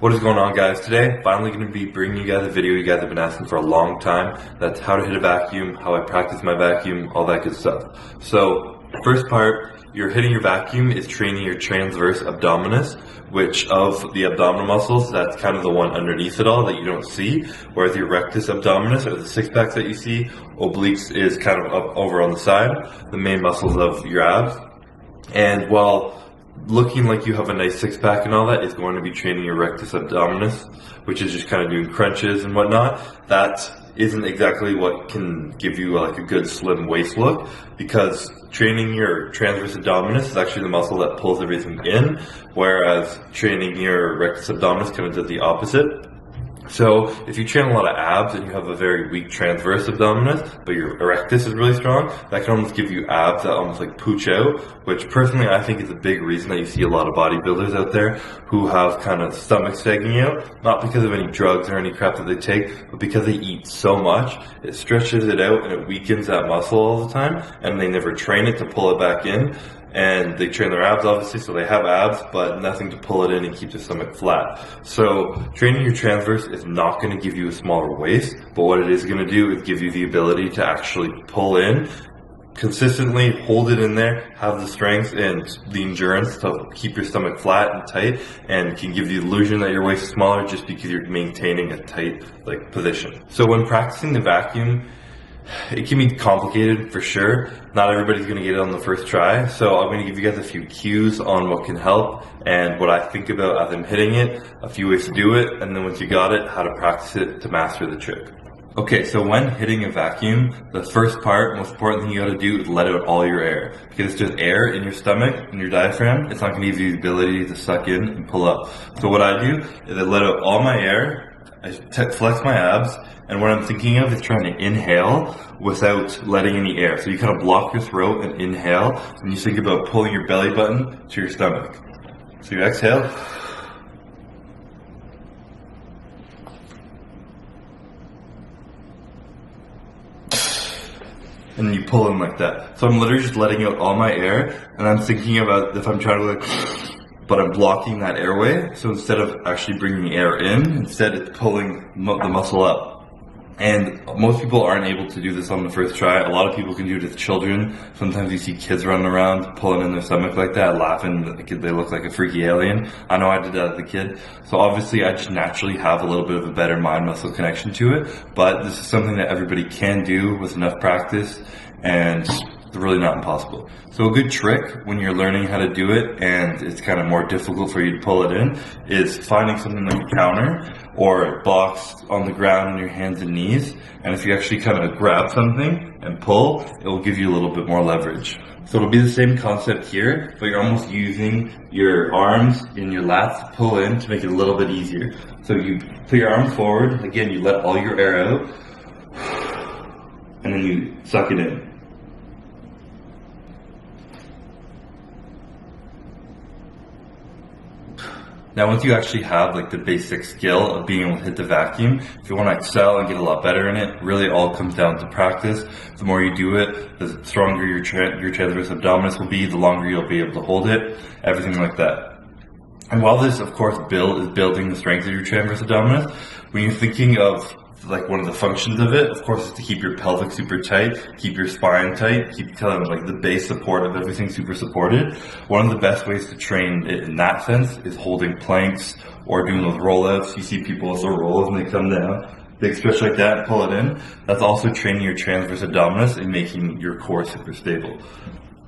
What is going on, guys? Today, finally going to be bringing you guys a video you guys have been asking for a long time. That's how to hit a vacuum, how I practice my vacuum, all that good stuff. So, first part, you're hitting your vacuum is training your transverse abdominis, which of the abdominal muscles, that's kind of the one underneath it all that you don't see, whereas your rectus abdominis, or the six packs that you see, obliques is kind of up over on the side, the main muscles of your abs. And while looking like you have a nice six-pack and all that is going to be training your rectus abdominis, which is just kind of doing crunches and whatnot. That isn't exactly what can give you like a good slim waist look, because training your transverse abdominis is actually the muscle that pulls everything in, whereas training your rectus abdominis kind of does the opposite. So if you train a lot of abs and you have a very weak transverse abdominis, but your rectus is really strong, that can almost give you abs that almost like pooch out, which personally I think is a big reason that you see a lot of bodybuilders out there who have kind of stomach sagging out, not because of any drugs or any crap that they take, but because they eat so much, it stretches it out and it weakens that muscle all the time, and they never train it to pull it back in. And they train their abs, obviously, so they have abs, but nothing to pull it in and keep their stomach flat. So training your transverse is not going to give you a smaller waist, but what it is going to do is give you the ability to actually pull in consistently, hold it in there, have the strength and the endurance to keep your stomach flat and tight, and can give you the illusion that your waist is smaller just because you're maintaining a tight position. So when practicing the vacuum, it can be complicated for sure. Not everybody's going to get it on the first try, so I'm going to give you guys a few cues on what can help and what I think about as I'm hitting it, a few ways to do it, and then once you got it, how to practice it to master the trick. Okay, so when hitting a vacuum, the first part, most important thing you gotta do is let out all your air. Because it's just air in your stomach, in your diaphragm, it's not gonna give you the ability to suck in and pull up. So what I do is I let out all my air, I flex my abs, and what I'm thinking of is trying to inhale without letting any air. So you kind of block your throat and inhale, and you think about pulling your belly button to your stomach. So you exhale. And then you pull in like that. So I'm literally just letting out all my air, and I'm thinking about if I'm trying to but I'm blocking that airway. So instead of actually bringing air in, instead it's pulling the muscle up. And most people aren't able to do this on the first try. A lot of people can do it as children. Sometimes you see kids running around pulling in their stomach like that, laughing. They look like a freaky alien. I know I did that as a kid. So obviously I just naturally have a little bit of a better mind-muscle connection to it. But this is something that everybody can do with enough practice, and it's really not impossible. So a good trick when you're learning how to do it and it's kind of more difficult for you to pull it in is finding something like a counter or blocks on the ground on your hands and knees. And if you actually kind of grab something and pull, it will give you a little bit more leverage. So it'll be the same concept here, but you're almost using your arms and your lats to pull in to make it a little bit easier. So you put your arm forward, again you let all your air out, and then you suck it in. Now once you actually have the basic skill of being able to hit the vacuum, if you want to excel and get a lot better in it, really all comes down to practice. The more you do it, the stronger your transverse abdominis will be, the longer you'll be able to hold it, everything like that. And while this of course is building the strength of your transverse abdominis, when you're thinking of one of the functions of it, of course, is to keep your pelvic super tight, keep your spine tight, keep kind of the base support of everything super supported. One of the best ways to train it in that sense is holding planks or doing those rollouts. You see people also roll and they come down, big stretch like that, pull it in. That's also training your transverse abdominis and making your core super stable.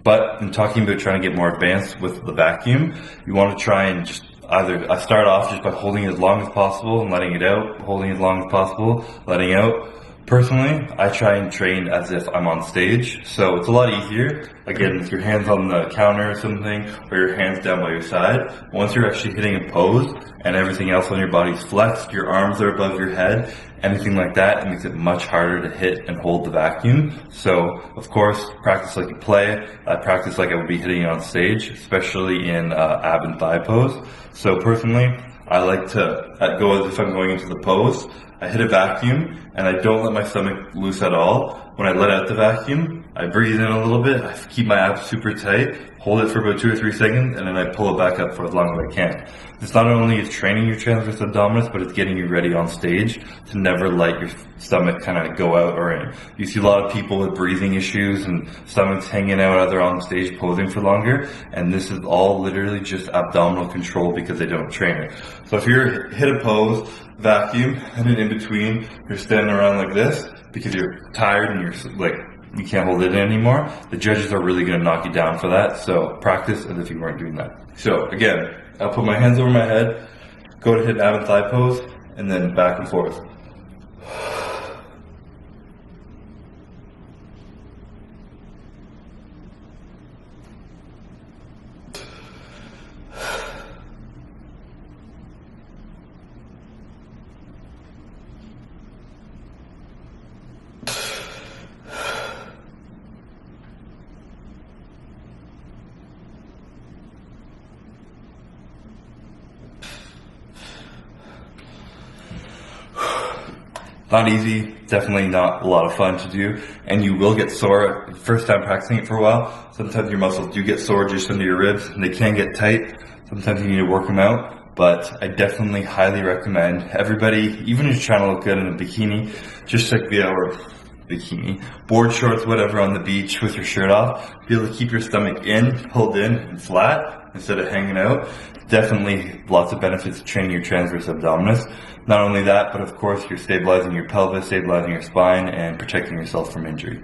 But in talking about trying to get more advanced with the vacuum, you want to try and just I start off just by holding it as long as possible and letting it out, holding it as long as possible, letting out. Personally, I try and train as if I'm on stage, so it's a lot easier. Again, with your hands on the counter or something, or your hands down by your side. Once you're actually hitting a pose and everything else on your body's flexed, your arms are above your head, anything like that, it makes it much harder to hit and hold the vacuum. So, of course, practice like you play. I practice like I would be hitting it on stage, especially in ab and thigh pose. So personally, I like to go as if I'm going into the pose. I hit a vacuum and I don't let my stomach loose at all. When I let out the vacuum, I breathe in a little bit, I keep my abs super tight, hold it for about 2 or 3 seconds, and then I pull it back up for as long as I can. It's not only is training your transverse abdominis, but it's getting you ready on stage to never let your stomach kind of go out or in. You see a lot of people with breathing issues and stomachs hanging out as they're on stage posing for longer, and this is all literally just abdominal control because they don't train it. So if you're hit a pose, vacuum, and then in between you're standing around like this because you're tired and you're like, you can't hold it in anymore, the judges are really going to knock you down for that. So practice as if you weren't doing that. So again, I'll put my hands over my head, go to hit ab and thigh pose, and then back and forth. Not easy, definitely not a lot of fun to do, and you will get sore first time practicing it for a while. Sometimes your muscles do get sore just under your ribs, and they can get tight. Sometimes you need to work them out, but I definitely highly recommend everybody, even if you're trying to look good in a bikini, just check the bikini, board shorts, whatever, on the beach with your shirt off. Be able to keep your stomach in, pulled in, and flat instead of hanging out. Definitely lots of benefits to training your transverse abdominis. Not only that, but of course you're stabilizing your pelvis, stabilizing your spine, and protecting yourself from injury.